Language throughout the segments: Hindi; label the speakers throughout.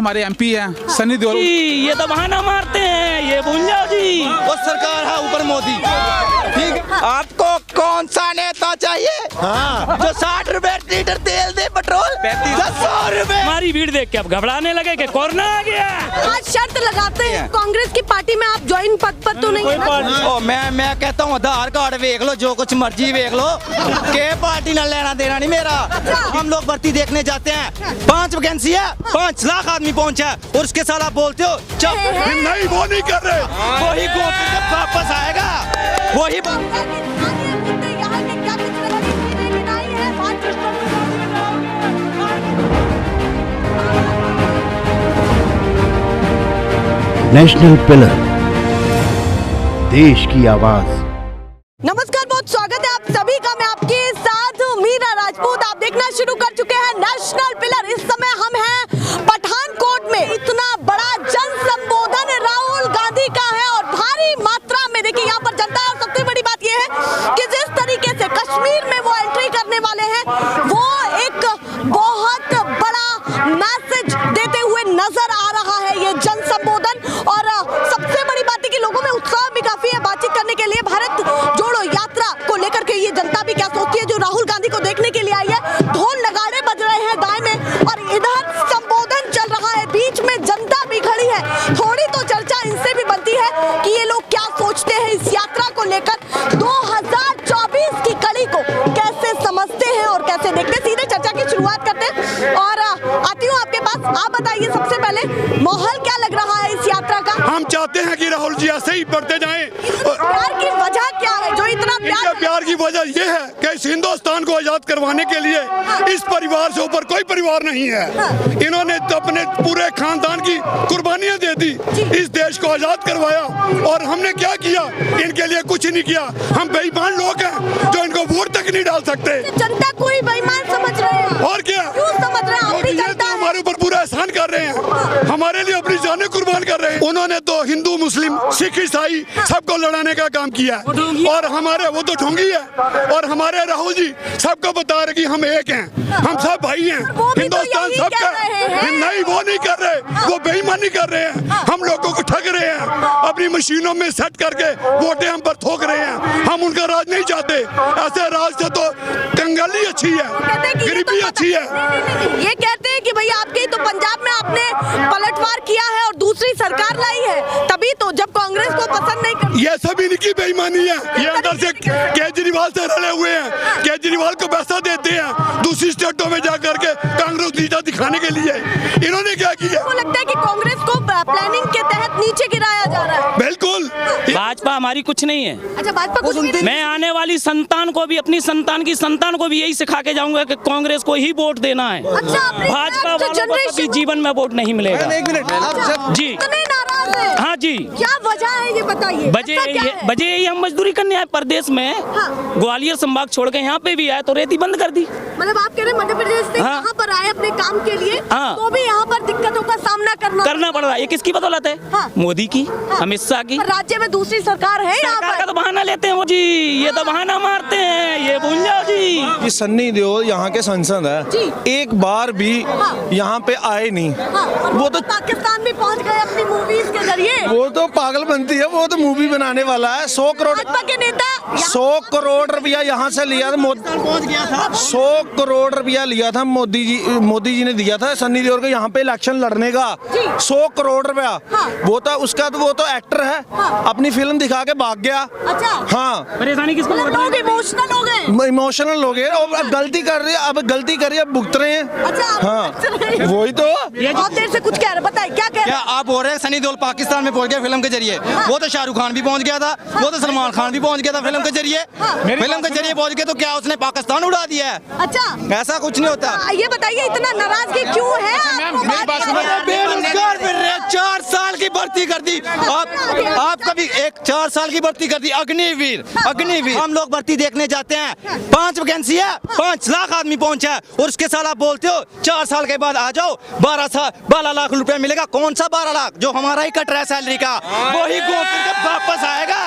Speaker 1: हमारे एमपी हैं सनी देओल।
Speaker 2: ये तो बहाना मारते हैं, ये भूल जाओ जी।
Speaker 3: वो सरकार है ऊपर मोदी, ठीक है। आपको कौन सा नेता चाहिए? हाँ। जो 60 रुपए लीटर तेल दे पेट्रोल, 100 रुपए।
Speaker 2: हमारी भीड़ देख के अब घबराने लगे कि कोरोना आ गया।
Speaker 4: आज शर्त लगाते हैं कांग्रेस की पार्टी में आप ज्वाइन पद पर तो नहीं है ना?
Speaker 3: ओ, मैं कहता हूँ आधार कार्ड देख लो, जो कुछ मर्जी देख लो, के पार्टी ना लेना देना नहीं मेरा। हम लोग भर्ती देखने जाते हैं, 5 वैकेंसी है, 5 लाख आदमी पहुँचा और उसके साथ आप बोलते हो
Speaker 5: नहीं वो नहीं कर रहे,
Speaker 3: वही वापस आएगा वही।
Speaker 6: नेशनल पिलर, देश की आवाज।
Speaker 4: नमस्कार, बहुत स्वागत है आप सभी का। मैं आपके साथ मीरा राजपूत। आप देखना शुरू कर चुके हैं नेशनल पिलर। इस समय हम हैं पठानकोट में। इतना बड़ा जन संबोधन राहुल गांधी का है और भारी मात्रा में देखिए यहाँ पर जनता है। और सबसे बड़ी बात यह है कि जिस तरीके से कश्मीर में वो एंट्री करने वाले हैं, वो एक बहुत बड़ा मैसेज देते हुए नजर आ रहा है ये जन संबोधन। और सबसे बड़ी बात है कि लोगों में उत्साह भी काफी है बातचीत करने के लिए। भारत जोड़ो यात्रा को लेकर के ये जनता भी क्या सोचती है जो राहुल गांधी को देखने के लिए आई है। ढोल नगाड़े बज रहे हैं दाएं में और इधर संबोधन चल रहा है, बीच में जनता भी खड़ी है। थोड़ी तो चर्चा इनसे भी बनती है कि ये लोग क्या सोचते हैं इस यात्रा को लेकर, 2024 की कड़ी को कैसे समझते हैं और कैसे देखते हैं। सीधे चर्चा की शुरुआत करते हैं और आती हूँ आपके पास। आप बताइए सबसे पहले माहौल क्या लग रहा है इस यात्रा का?
Speaker 5: हम चाहते हैं कि राहुल जी ऐसे ही बढ़ते जाएं।
Speaker 4: प्यार की वजह क्या है जो इतना
Speaker 5: प्यार की वजह यह है कि इस हिंदुस्तान को आजाद करवाने के लिए इस परिवार से ऊपर कोई परिवार नहीं है। इन्होंने तो अपने पूरे खानदान की कुर्बानियां दे दी, इस देश को आजाद करवाया। और हमने क्या किया? इनके लिए कुछ नहीं किया। हम बेईमान लोग हैं जो इनको वोट तक नहीं डाल सकते।
Speaker 4: जनता को ही बेईमान समझ रहे हैं
Speaker 5: और क्या
Speaker 4: क्यों समझ रहे हैं?
Speaker 5: ये तो हमारे ऊपर पूरा एहसान कर रहे हैं, हमारे लिए अपनी जानें कुर्बान कर रहे हैं। उन्होंने तो हिंदू मुस्लिम सिख ईसाई सबको लड़ाने का काम किया और हमारे वो तो ढोंगी है। और हमारे राहुल जी सबको बता रहे कि हम एक हैं, हम सब भाई हैं, हिंदुस्तान सबका। नहीं वो नहीं कर रहे, वो बेईमानी कर रहे हैं, हम लोगों को ठग रहे हैं, अपनी मशीनों में सेट करके वोटें हम पर थोक रहे हैं। हम उनका राज नहीं चाहते। ऐसे राज से तो कंगाली अच्छी है, गरीबी अच्छी है।
Speaker 4: ये कहते हैं कि भैया आपके तो पंजाब में आपने पलटवार किया है और दूसरी सरकार लाई है, तभी तो जब कांग्रेस को पसंद नहीं करती।
Speaker 5: ये सब इनकी बेईमानी है। ये अंदर से केजरीवाल से रले हुए हैं, केजरीवाल को पैसा देते हैं दूसरी स्टेटों में जाकर के कांग्रेस नीचा दिखाने के लिए। इन्होंने क्या किया?
Speaker 4: आपको लगता है कि कांग्रेस को प्लानिंग के तहत नीचे गिराया जा रहा है?
Speaker 5: बिल्कुल।
Speaker 2: भाजपा हमारी कुछ नहीं है।
Speaker 4: अच्छा, भाजपा कुछ नहीं।
Speaker 2: मैं आने वाली संतान को भी, अपनी संतान की संतान को भी यही सिखा के जाऊंगा कि कांग्रेस को ही वोट देना है।
Speaker 4: अच्छा,
Speaker 2: भाजपा वालों को कभी जीवन में वोट नहीं मिलेगा।
Speaker 3: एक मिनट
Speaker 2: जी
Speaker 4: कितने नाराज हैं?
Speaker 2: हाँ जी।
Speaker 4: क्या वजह है ये बताइए।
Speaker 2: वजह यही हम मजदूरी करने आए प्रदेश में। ग्वालियर संभाग छोड़ के यहाँ पे भी आए तो रेती बंद कर दी।
Speaker 4: मतलब आप कह रहे हैं मध्य प्रदेश से यहाँ पर आए अपने काम के लिए, तो भी यहाँ पर दिक्कतों का सामना करना
Speaker 2: पड़ रहा है। ये किसकी बदौलत है? मोदी की, अमित शाह की।
Speaker 4: राज्य में दूसरी सरकार है,
Speaker 2: सरकार का तो बहाना लेते हैं वो जी। ये तो बहाना मारते हैं, ये भूल जाओ जी।
Speaker 7: सन्नी देओल यहाँ के सांसद है, एक बार भी यहाँ पे आए नहीं।
Speaker 4: वो तो पाकिस्तान भी पहुँच गए अपनी मूवीज के जरिए।
Speaker 7: वो तो पागल बनती है, वो तो मूवी बनाने वाला है। 100 करोड़
Speaker 4: के नेता
Speaker 7: 100 करोड़ रुपया यहाँ से लिया था। 100 करोड़ रुपया लिया था मोदी जी ने दिया था सन्नी देओल को यहाँ पे इलेक्शन लड़ने का। 100 करोड़ रुपया। वो तो उसका वो तो एक्टर है, अपनी फिल्म दिखा के भाग गया।
Speaker 4: अच्छा,
Speaker 2: हाँ, परेशानी किसको?
Speaker 4: लोग इमोशनल हो गए।
Speaker 7: इमोशनल हो गए और गलती कर रही है, अब गलती करिए, अब भुगत रहे हैं।
Speaker 4: अच्छा,
Speaker 7: हाँ, वही तो।
Speaker 4: बहुत देर से कुछ कह रहे, बताइए क्या कह रहे हैं?
Speaker 3: आप बोल रहे हैं सनी देओल पाकिस्तान में पहुंच गया फिल्म के जरिए? वो तो शाहरुख खान भी पहुंच गया था, वो तो सलमान खान भी पहुंच गया था फिल्म के जरिए। फिल्म के जरिए पहुंच गए तो क्या उसने पाकिस्तान उड़ा दिया है?
Speaker 4: अच्छा,
Speaker 3: ऐसा कुछ नहीं होता।
Speaker 4: ये बताइए इतना नाराजगी क्यों है?
Speaker 3: बेरोजगार फिर रहे, 4 साल की भर्ती कर दी। आप कभी 4 साल की भर्ती कर दी। अग्निवीर हम लोग भर्ती देखने जाते हैं, 5 वैकेंसी है, 5 लाख आदमी पहुंचा है और उसके साथ आप बोलते हो 4 साल के बाद आ जाओ, 12 लाख रुपया मिलेगा। कौन सा 12 लाख? जो हमारा ही कट रहा है सैलरी का, वही वापस आएगा,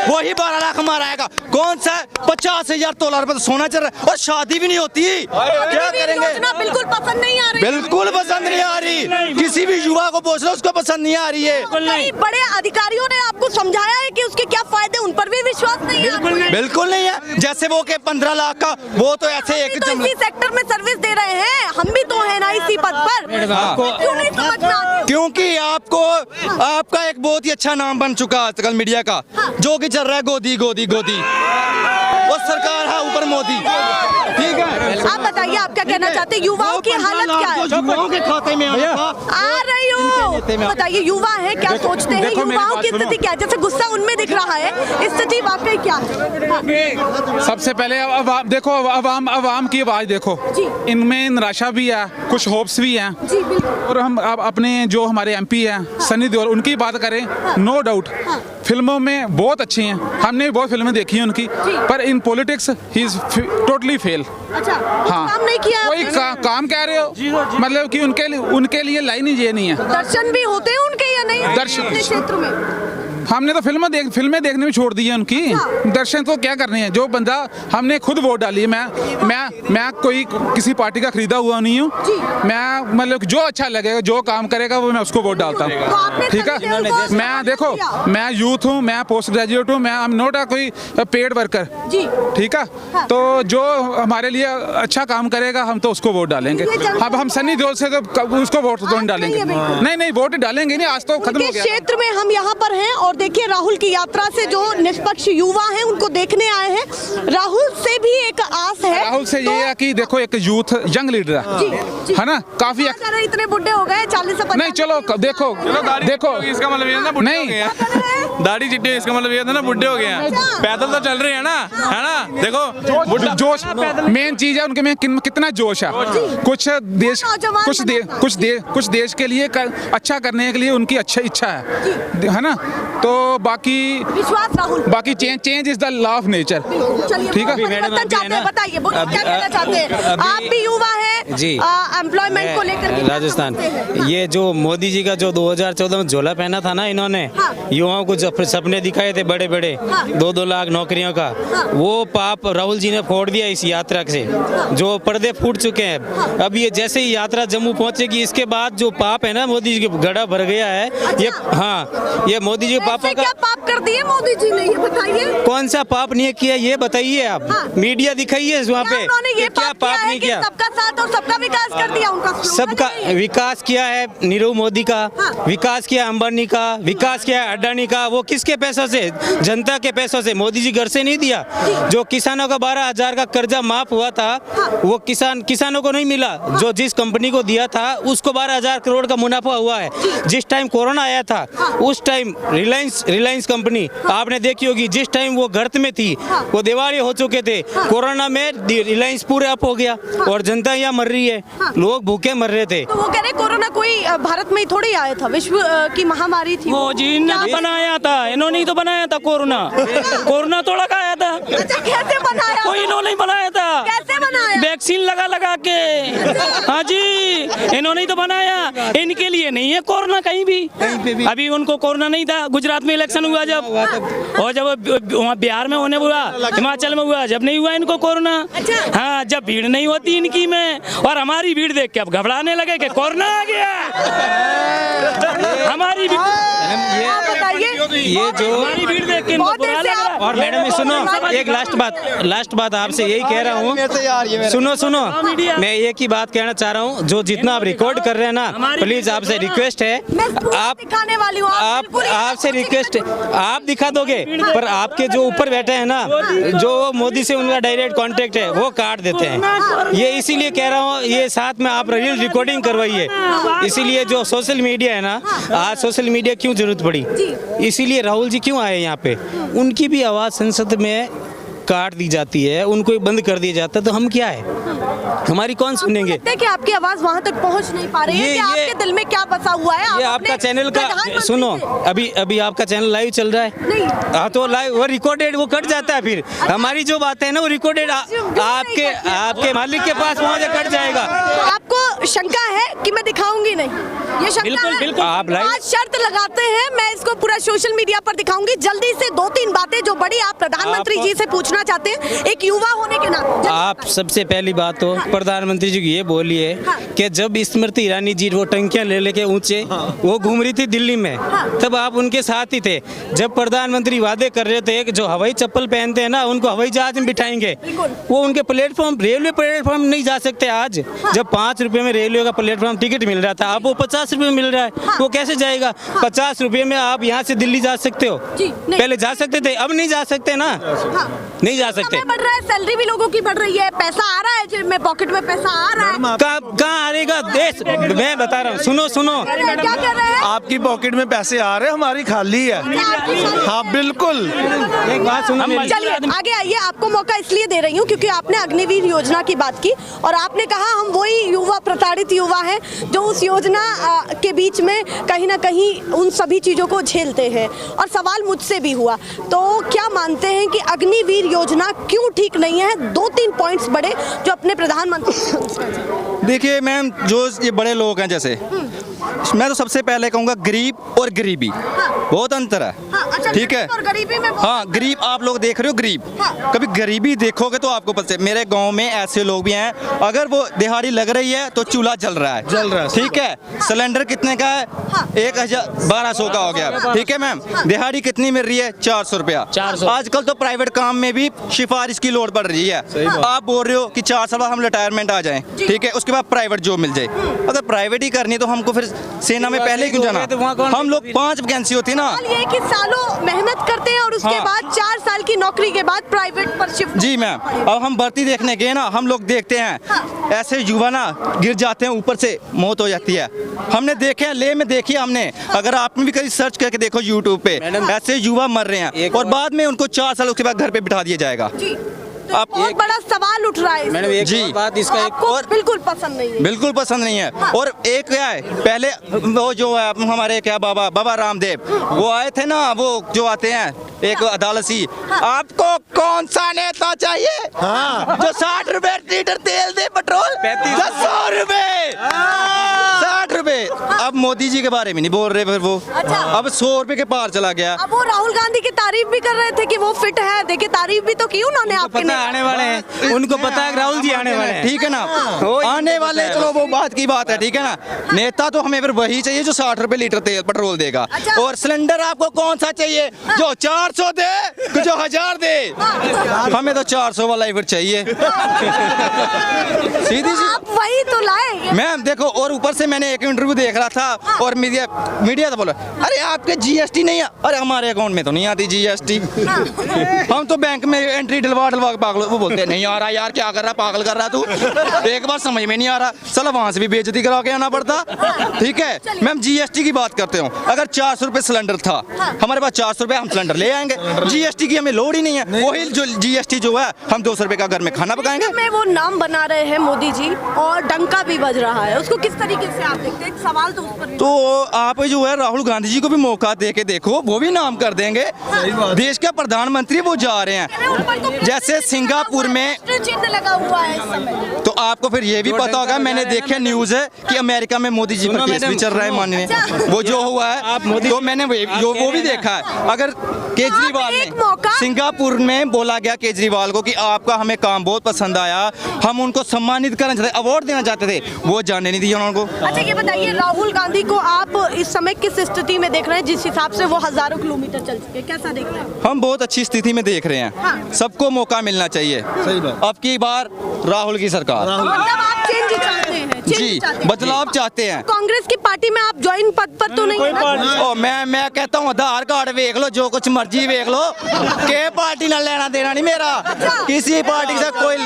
Speaker 3: वही 12 लाख हमारा आएगा। कौन सा 50,000 तोला रुपए तो सोना चल रहा है और शादी भी नहीं होती। क्या करेंगे?
Speaker 4: बिल्कुल पसंद नहीं आ रही?
Speaker 3: बिल्कुल पसंद नहीं आ रही। किसी भी युवा को पूछ लो, उसको पसंद नहीं आ रही है।
Speaker 4: कई बड़े अधिकारियों ने आपको समझाया है कि उसके क्या फायदे, उन पर भी विश्वास नहीं है आपको?
Speaker 3: बिल्कुल नहीं है। जैसे वो के 15 लाख का, वो तो ऐसे एक
Speaker 4: तो इसी सेक्टर में सर्विस दे रहे हैं, हम भी तो है ना इसी पद पर। क्यों नहीं समझ में आती?
Speaker 3: क्योंकि आपका एक बहुत ही अच्छा नाम बन चुका है आजकल मीडिया का, जो कि चल रहा है गोदी गोदी गोदी, और सरकार है ऊपर मोदी। ठीक है,
Speaker 4: आप बताइए आप क्या कहना चाहते हैं? युवाओं की हालत क्या है?
Speaker 3: युवाओं के खाते में
Speaker 4: आ रही हूँ, बताइए युवा है, क्या सोचते हैं? युवाओं की स्थिति क्या है? जैसे गुस्सा उनमें दिख रहा है, स्थिति वाकई क्या है?
Speaker 1: सबसे पहले देखो अवाम की आवाज देखो, इनमें निराशा भी है, कुछ होप्स भी हैं।
Speaker 4: जी बिल्कुल।
Speaker 1: और हम अब अपने जो हमारे एमपी हैं सनी देओल, उनकी बात करें, नो डाउट फिल्मों में बहुत अच्छी हैं, हमने भी बहुत फिल्में देखी हैं उनकी, पर in politics he is totally fail.
Speaker 4: अच्छा,
Speaker 1: हाँ,
Speaker 4: काम नहीं किया
Speaker 1: कोई
Speaker 4: आपने?
Speaker 1: काम कह रहे हो, मतलब कि उनके लिए लाइन ही ये नहीं है।
Speaker 4: दर्शन भी होते हैं उनके या नहीं?
Speaker 1: दर्शन-
Speaker 4: अपने क्षेत्र में
Speaker 1: हमने तो फिल्में देखने में छोड़ दी है उनकी। दर्शन तो क्या करने हैं, जो बंदा हमने खुद वोट डाली है। मैं कोई किसी पार्टी का खरीदा हुआ नहीं हूँ, मैं मतलब जो अच्छा लगेगा, जो काम करेगा वो मैं उसको वोट डालता
Speaker 4: तो आपने
Speaker 1: हूँ। ठीक
Speaker 4: सनी देओल
Speaker 1: है,
Speaker 4: को
Speaker 1: मैं देखो, मैं यूथ हूँ, मैं पोस्ट ग्रेजुएट हूँ, मैं आई एम नॉट अ कोई पेड वर्कर।
Speaker 4: जी।
Speaker 1: ठीक है, तो जो हमारे लिए अच्छा काम करेगा हम तो उसको वोट डालेंगे। अब हम सनी देओल से तो उसको वोट तो नहीं डालेंगे, नहीं वोट डालेंगे नहीं, आज तो खत्म हो गया।
Speaker 4: क्षेत्र में हम यहाँ पर हैं और देखिए राहुल की यात्रा से जो निष्पक्ष युवा हैं उनको देखने आए हैं। राहुल से भी एक आस है।
Speaker 1: राहुल से ये है कि देखो एक यूथ यंग लीडर है ना, काफी
Speaker 4: इतने बुढ़े हो गए 40 से 50।
Speaker 1: नहीं चलो देखो
Speaker 8: इसका मतलब ये ना बुढ़े हो गए हैं। दाढ़ी चिट्टी, इसका मतलब ये था ना बुढ़े हो गए हैं। पैदल तो चल रहे हैं ना, है ना? देखो
Speaker 1: जोश मेन चीज है उनके में, कितना जोश है। कुछ देश के लिए अच्छा करने के लिए उनकी अच्छा इच्छा है ना। तो बाकी
Speaker 4: विश्वास राहुल,
Speaker 1: बाकी change is the law of nature. ठीक है,
Speaker 4: परिवर्तन चाहते हैं, बताइए क्या कहना चाहते हैं? आप भी युवा हैं
Speaker 9: जी,
Speaker 4: एम्प्लॉयमेंट को लेकर के
Speaker 9: राजस्थान, ये जो मोदी जी का जो 2014 में झोला पहना था ना इन्होंने, युवाओं को सपने दिखाए थे बड़े बड़े, 2-2 लाख नौकरियों का, वो पाप राहुल जी ने फोड़ दिया इस यात्रा से। जो पर्दे फूट चुके हैं, अब ये जैसे ही यात्रा जम्मू पहुंचेगी, इसके बाद जो पाप है ना मोदी जी के गड़ा भर गया है। ये हाँ, ये मोदी जी के पापा का
Speaker 4: क्या पाप कर दिए मोदी जी ने, ये बताइए।
Speaker 9: कौन सा पाप नहीं किया ये बताइए आप। मीडिया दिखाइए वहाँ पे
Speaker 4: उन्होंने ये
Speaker 9: क्या पाप नहीं किया।
Speaker 4: सबका साथ और सबका विकास कर दिया, उनका
Speaker 9: सबका विकास किया है नीरव मोदी का, विकास किया अंबानी का, विकास किया अडानी का। वो किसके पैसों से? जनता के पैसों से। मोदी जी घर से नहीं दिया। जो किसानों का 12,000 का कर्जा माफ हुआ था, वो किसानों को नहीं मिला। जो जिस कंपनी को दिया था उसको 12,000 करोड़ का मुनाफा हुआ है। जिस टाइम कोरोना आया था उस टाइम रिलायंस कंपनी आपने देखी होगी, जिस टाइम वो गर्त में थी, वो दिवालिया हो चुके थे। कोरोना में रिलायंस पूरे अप हो गया और जनता यहाँ मर रही है, लोग भूखे मर रहे थे।
Speaker 4: तो वो कह रहे कोरोना कोई भारत में ही थोड़ी आया था, विश्व की महामारी थी।
Speaker 2: मोदी ने तो बनाया था, इन्होंने ही तो बनाया था कोरोना। कोरोना थोड़ा का आया था।
Speaker 4: अच्छा, कैसे बनाया?
Speaker 2: कोई इन्होंने ही बनाया था।
Speaker 4: कैसे बनाया?
Speaker 2: वैक्सीन लगा के। हाँ जी, इन्होंने ही तो बनाया। इनके लिए नहीं है कोरोना कहीं भी। अभी उनको कोरोना नहीं था, गुजरात में इलेक्शन हुआ जब, और जब वहाँ बिहार में होने हुआ, हिमाचल में हुआ, जब नहीं हुआ इनको कोरोना। हाँ, जब भीड़ नहीं होती इनकी में, और हमारी भीड़ देख के अब घबराने लगे कि कोरोना आ गया। हमारी भीड़,
Speaker 9: ये जो
Speaker 2: हमारी भीड़ देख के इनको बुरा लग रहा है।
Speaker 9: और मैडम ये सुनो, एक लास्ट बात आपसे यही कह रहा हूँ। सुनो, मैं एक ही बात कहना चाह रहा हूँ। जो जितना आप रिकॉर्ड कर रहे हैं ना, प्लीज आपसे रिक्वेस्ट है, आप
Speaker 4: दिखाने वाली हूँ,
Speaker 9: आपसे रिक्वेस्ट, आप दिखा दोगे, पर आपके जो ऊपर बैठे हैं ना, जो मोदी से उनका डायरेक्ट कांटेक्ट है, वो काट देते हैं। ये इसीलिए कह रहा हूँ, ये साथ में आप रील रिकॉर्डिंग करवाइए। इसीलिए जो सोशल मीडिया है ना, आज सोशल मीडिया क्यों जरूरत पड़ी, इसीलिए राहुल जी क्यों आए यहाँ पे। उनकी भी आवाज़ संसद में काट दी जाती है, उनको बंद कर दिया जाता है, तो हम क्या है, हमारी कौन सुनेंगे?
Speaker 4: लगता है कि आपकी आवाज वहां तक पहुंच नहीं पा रही है, कि आपके दिल में क्या बसा हुआ है?
Speaker 9: ये आपका चैनल का सुनो, अभी आपका चैनल लाइव चल रहा है। हाँ, तो लाइव वो रिकॉर्डेड वो कट जाता है, फिर हमारी जो बात है ना वो रिकॉर्डेड आपके मालिक के पास वहाँ से कट जाएगा।
Speaker 4: आपको शंका है कि मैं दिखाऊंगी नहीं, ये शंका
Speaker 2: बिल्कुल,
Speaker 4: है?
Speaker 2: बिल्कुल।
Speaker 9: आप लाइव-
Speaker 4: आज शर्त लगाते हैं, मैं इसको पूरा सोशल मीडिया पर दिखाऊंगी। जल्दी से 2-3 बातें जो बड़ी आप प्रधानमंत्री जी से पूछना चाहते हैं, एक युवा होने के नाते।
Speaker 9: आप सबसे पहली बात तो प्रधानमंत्री जी को ये बोलिए कि जब स्मृति ईरानी जी वो टंकियां ले लेके ऊंचे वो घूम रही थी दिल्ली में, तब आप उनके साथ ही थे। जब प्रधानमंत्री वादे कर रहे थे कि जो हवाई चप्पल पहनते हैं ना उनको हवाई जहाज में बिठाएंगे, वो उनके प्लेटफॉर्म रेलवे प्लेटफॉर्म नहीं जा सकते। आज जब 5 रुपए में रेलवे का प्लेटफॉर्म टिकट मिल रहा था, अब वो 50 रुपए में मिल रहा है, वो कैसे जाएगा? 50 रुपए में आप यहाँ से दिल्ली जा सकते हो,
Speaker 4: जी, नहीं।
Speaker 9: पहले जा सकते थे, अब नहीं जा सकते ना, नहीं जा सकते।
Speaker 4: समय बढ़ रहा है, सैलरी भी लोगों की बढ़ रही है, पैसा आ रहा है जेब में, पॉकेट में पैसा आ रहा है।
Speaker 9: कहाँ आएगा देश? मैं बता रहा हूँ, सुनो सुनो,
Speaker 4: क्या कर रहे हैं?
Speaker 7: आपकी पॉकेट में पैसे आ रहे हैं, हमारी खाली है। हाँ बिल्कुल।
Speaker 9: एक बात सुनो मेरी।
Speaker 4: चलिए आगे आइए, आपको मौका इसलिए दे रही हूँ क्योंकि आपने अग्निवीर योजना की बात की और आपने कहा हम वही युवा, प्रताड़ित युवा हैं जो उस योजना के बीच में कहीं ना कहीं उन सभी चीज़ों को झेलते हैं। और सवाल मुझसे भी हुआ, तो क्या मानते हैं कि अग्निवीर योजना क्यों ठीक नहीं है? 2-3 पॉइंट्स बड़े जो अपने प्रधानमंत्री।
Speaker 3: देखिए मैम, जो ये बड़े लोग हैं जैसे, मैं तो सबसे पहले कहूँगा गरीब और गरीबी बहुत अंतर है।
Speaker 4: अच्छा,
Speaker 3: ठीक है।
Speaker 4: गरीब और गरीबी में बहुत
Speaker 3: हाँ, गरीब आप लोग देख रहे हो, गरीब कभी गरीबी देखोगे तो आपको पता है। मेरे गांव में ऐसे लोग भी हैं, अगर वो दिहाड़ी लग रही है तो चूल्हा जल रहा है, ठीक है। सिलेंडर कितने का है? 1200 का हो गया, ठीक है मैम। दिहाड़ी कितनी मिल रही है? 400 रुपया।
Speaker 9: 400।
Speaker 3: आजकल तो प्राइवेट काम में भी सिफारिश की लोड पड़ रही है। आप बोल रहे हो कि 4 साल बाद हम रिटायरमेंट आ जाएं, ठीक है, उसके बाद प्राइवेट जॉब मिल जाए। अगर प्राइवेट ही करनी है तो हमको फिर सेना में पहले ही क्यों जाना? हम लोग 5 वैकेंसी होती है ना।
Speaker 4: सवाल ये कि सालों मेहनत करते हैं और उसके
Speaker 3: हाँ।
Speaker 4: बाद 4 साल की नौकरी के बाद प्राइवेट पर शिफ्ट।
Speaker 3: जी मैम, अब हम भर्ती देखने गए ना, हम लोग देखते हैं ऐसे युवा ना गिर जाते हैं, ऊपर से मौत हो जाती है। हमने देखे हैं, ले में देखी हमने, अगर आपने भी कहीं सर्च करके देखो यूट्यूब पे, ऐसे युवा मर रहे हैं और बाद में उनको 4 साल उसके बाद घर पे बिठा दिया जाएगा।
Speaker 4: जी, तो बहुत बड़ा सवाल उठ रहा है।
Speaker 9: मैडम एक
Speaker 3: जी।
Speaker 9: और बात इसका एक
Speaker 4: आपको
Speaker 3: और-
Speaker 4: बिल्कुल पसंद नहीं है।
Speaker 3: बिल्कुल पसंद नहीं है। और एक क्या है, पहले वो जो है हमारे क्या बाबा रामदेव, वो आए थे ना, वो जो आते हैं एक अदालती, आपको कौन सा नेता चाहिए जो 60 रुपए लीटर तेल दे पेट्रोल, 100 रुपए 60 रुपए। अब मोदी जी के बारे में नहीं बोल रहे, फिर वो
Speaker 4: अच्छा।
Speaker 3: अब 100 रुपए के पार चला गया।
Speaker 4: अब वो राहुल गांधी की तारीफ भी कर रहे थे कि वो फिट है, देखिए तारीफ भी तो की उन्होंने आपके
Speaker 9: पता आने वाले हैं, उनको पता है कि राहुल जी आने वाले हैं,
Speaker 3: ठीक है ना, आने वाले, चलो वो बात की बात है, ठीक है ना। नेता तो हमें फिर वही चाहिए जो 60 रुपए लीटर तेल पेट्रोल देगा।
Speaker 4: अच्छा।
Speaker 3: और सिलेंडर आपको कौन सा चाहिए, जो 400 दे कि जो 1000 दे? हमें तो 400 वाला ही फिर चाहिए। सीधी सी
Speaker 4: आप वही तो लाए।
Speaker 3: मैम देखो, और ऊपर से मैंने एक इंटरव्यू देख रहा था और मीडिया तो बोला, अरे आपके जीएसटी नहीं है। अरे हमारे अकाउंट में तो नहीं आती जीएसटी, हम तो बैंक में एंट्री डलवा के पागल, वो बोलते हैं नहीं आ रहा यार, क्या कर रहा, पागल कर रहा तू, एक बार समझ में नहीं आ रहा, चलो वहां से भी बेइज्जती करा के आना पड़ता। ठीक है मैम, जीएसटी की बात करते हो, अगर 400 रुपए सिलेंडर था, हमारे पास 400 रुपए, हम सिलेंडर ले आएंगे, जीएसटी की हमें लोड ही नहीं है। वही जो जीएसटी जो है, हम 200 रुपए का घर में खाना पकाएंगे।
Speaker 4: में वो नाम बना रहे हैं मोदी जी और डंका भी बज रहा है, उसको किस तरीके से आप देखते हैं? एक सवाल तो उस पर भी।
Speaker 3: तो आप जो है राहुल गांधी जी को भी मौका दे के देखो, वो भी नाम कर देंगे। देश के प्रधानमंत्री वो जा रहे हैं, जैसे सिंगापुर में,
Speaker 4: चिन्ह लगा हुआ है इस समय।
Speaker 3: तो आपको फिर ये भी पता होगा, मैंने देखा न्यूज है कि अमेरिका में मोदी जी पर केस भी चल रहा है माननीय, वो जो हुआ है, तो मैंने वो भी देखा है। अगर केजरीवाल
Speaker 4: एक मौका-
Speaker 3: ने सिंगापुर में बोला गया केजरीवाल को कि आपका हमें काम बहुत पसंद आया, हम उनको सम्मानित करना चाहते, अवार्ड देना चाहते थे, वो जाने नहीं दिया उनको।
Speaker 4: अच्छा ये बताइए, राहुल गांधी को आप इस समय किस स्थिति में देख रहे हैं, जिस हिसाब से वो हजारों किलोमीटर चल चुके हैं, कैसा देख रहे हैं?
Speaker 3: हम बहुत अच्छी स्थिति में देख रहे हैं,
Speaker 4: हाँ।
Speaker 3: सबको मौका मिलना चाहिए। अब की बार राहुल की सरकार,
Speaker 4: मतलब आप चेंज चाहते हैं,
Speaker 3: जी
Speaker 4: चेंज चाहते हैं।
Speaker 3: बदलाव चाहते हैं।
Speaker 4: कांग्रेस की पार्टी में आप ज्वाइन पद पर तो नहीं है ना?
Speaker 3: ओ मैं कहता हूँ आधार कार्ड देख लो, जो कुछ मर्जी देख लो, के पार्टी ना लेना देना नहीं मेरा, किसी पार्टी से कोई,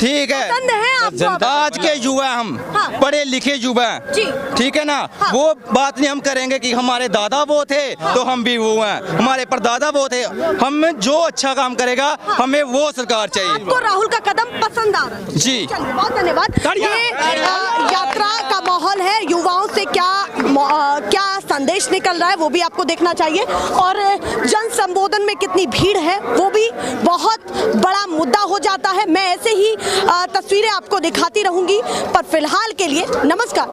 Speaker 3: ठीक
Speaker 4: पसंद है आपको?
Speaker 3: है। आज के युवा हम
Speaker 4: हाँ।
Speaker 3: पढ़े लिखे युवा हैं,
Speaker 4: जी।
Speaker 3: ठीक है ना, वो बात नहीं हम करेंगे कि हमारे दादा वो थे तो हम भी वो हैं, हमारे परदादा वो थे। हम जो अच्छा काम करेगा हमें वो सरकार चाहिए।
Speaker 4: आपको राहुल का कदम पसंद आ रहा है?
Speaker 3: जी।
Speaker 4: चलिए, बहुत धन्यवाद। ये यात्रा का माहौल है, युवाओं से क्या संदेश निकल रहा है वो भी आपको देखना चाहिए, और जन संबोधन में कितनी भीड़ है वो भी बहुत बड़ा मुद्दा हो जाता है। मैं ऐसे ही तस्वीरें आपको दिखाती रहूंगी, पर फिलहाल के लिए नमस्कार।